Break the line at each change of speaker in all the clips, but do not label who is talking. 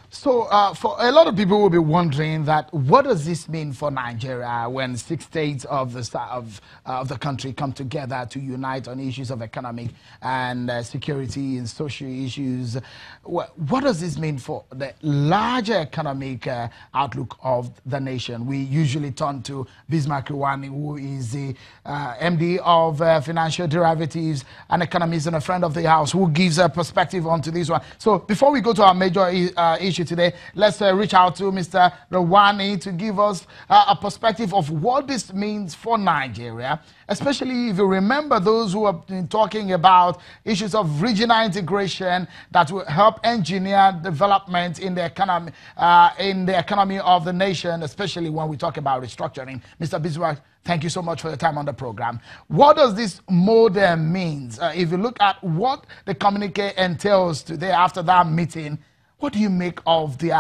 So, for a lot of people will be wondering that what does this mean for Nigeria when 6 states of the country come together to unite on issues of economic and security and social issues? What does this mean for the larger economic outlook of the nation? We usually turn to Bismarck, Rewane, who is the MD of Financial Derivatives, an economist and a friend of the house, who gives a perspective onto this one. So, before we go to our major issue today, let's reach out to Mr. Rewane to give us a perspective of what this means for Nigeria, especially if you remember those who have been talking about issues of regional integration that will help engineer development in the economy of the nation, especially when we talk about restructuring. Mr. Bismarck, thank you so much for your time on the program. What does this model mean? If you look at what the communique entails today after that meeting, what do you make of the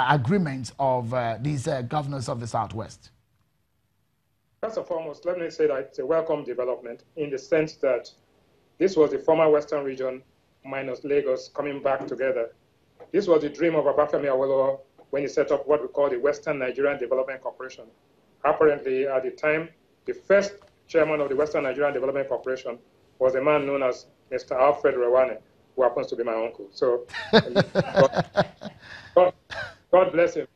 agreements of these governors of the Southwest?
First and foremost, let me say that it's a welcome development in the sense that this was the former Western region minus Lagos coming back together. This was the dream of Obafemi Awolowo when he set up what we call the Western Nigerian Development Corporation. Apparently, at the time, the first chairman of the Western Nigerian Development Corporation was a man known as Mr. Alfred Rewane, who happens to be my uncle. So, God bless him,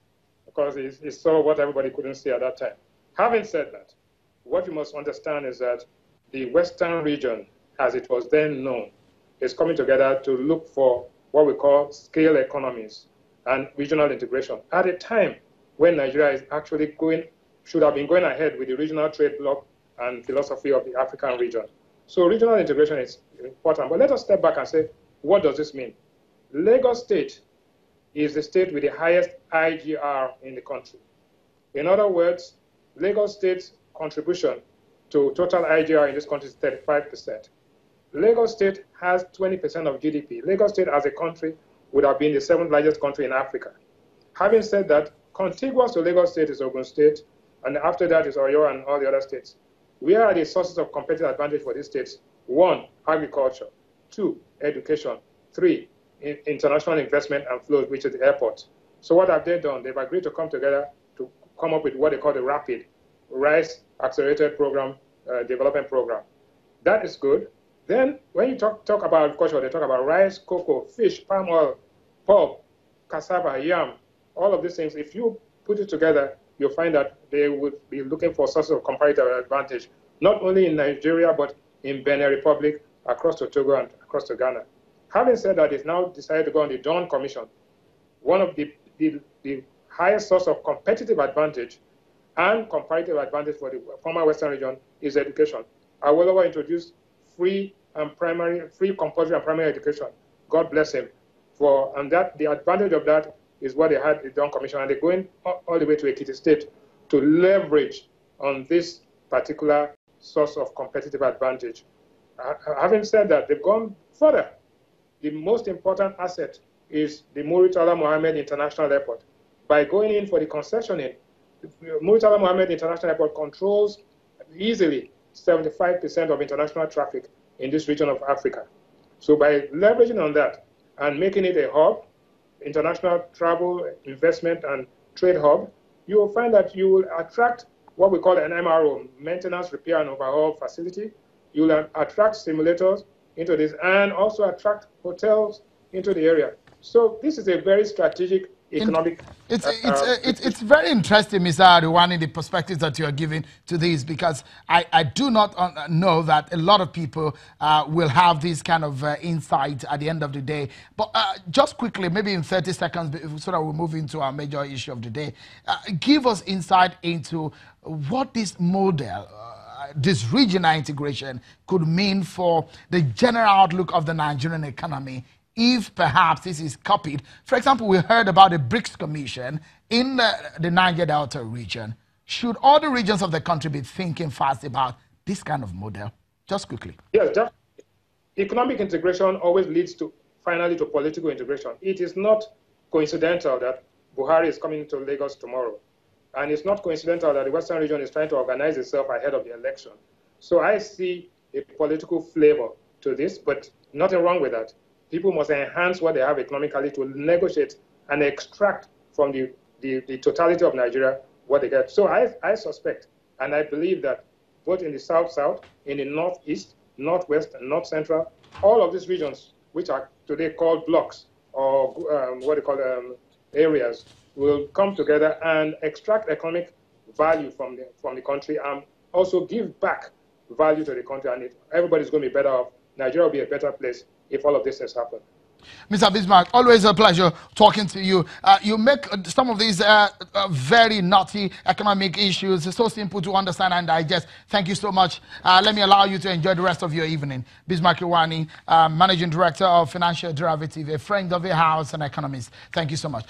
because he saw what everybody couldn't see at that time. Having said that, what you must understand is that the Western region, as it was then known, is coming together to look for what we call scale economies and regional integration at a time when Nigeria is actually should have been going ahead with the regional trade bloc and philosophy of the African region. So regional integration is important. But let us step back and say, what does this mean? Lagos State is the state with the highest IGR in the country. In other words, Lagos State's contribution to total IGR in this country is 35%. Lagos State has 20% of GDP. Lagos State as a country would have been the 7th largest country in Africa. Having said that, contiguous to Lagos State is Ogun State, and after that is Oyo and all the other states. Where are the sources of competitive advantage for these states? 1, agriculture. 2, education. 3, international investment and flows, which is the airport. So what have they done? They've agreed to come together to come up with what they call the RAPID, Rice Accelerated Program, Development Program. That is good. Then when you talk about agriculture, they talk about rice, cocoa, fish, palm oil, pulp, cassava, yam, all of these things. If you put it together, you'll find that they would be looking for sources of comparative advantage, not only in Nigeria, but in Benin Republic, across to Togo and across to Ghana. Having said that, it's now decided to go on the Dawn Commission. One of the highest source of competitive advantage and comparative advantage for the former Western region is education. Awolowo introduced free compulsory and primary education. God bless him. And that the advantage of that is what they had the Dawn Commission, and they're going all the way to Ekiti State to leverage on this particular source of competitive advantage. Having said that, they've gone further. The most important asset is the Muritala Mohammed International Airport. By going in for the concessioning, Muritala Mohammed International Airport controls easily 75% of international traffic in this region of Africa. So by leveraging on that and making it a hub, international travel, investment, and trade hub, you will find that you will attract what we call an MRO, maintenance, repair, and overhaul facility. You will attract simulators into this and also attract hotels into the area. So this is a very strategic economic...
It's very interesting, Mr. Rewane, the perspectives that you are giving to this, because I do not know that a lot of people will have this kind of insight at the end of the day. But just quickly, maybe in 30 seconds, so that we'll move into our major issue of the day, give us insight into what this model, this regional integration could mean for the general outlook of the Nigerian economy, if perhaps this is copied. For example, we heard about the BRICS Commission in the Niger Delta region. Should all the regions of the country be thinking fast about this kind of model? Just quickly.
Yes, economic integration always leads finally to political integration. It is not coincidental that Buhari is coming to Lagos tomorrow. And it's not coincidental that the Western region is trying to organize itself ahead of the election. So I see a political flavor to this, but nothing wrong with that. People must enhance what they have economically to negotiate and extract from the totality of Nigeria what they get. So I suspect, and I believe that both in the South-South, in the Northeast, Northwest, and North Central, all of these regions, which are today called blocks or what they call areas, will come together and extract economic value from the country and also give back value to the country, and everybody's going to be better off. Nigeria will be a better place if all of this has happened.
Mr. Bismarck, always a pleasure talking to you. You make some of these very naughty economic issues so simple to understand and digest. Thank you so much. Let me allow you to enjoy the rest of your evening. Bismarck Rewane, Managing Director of Financial Derivative, a friend of the house and economist. Thank you so much.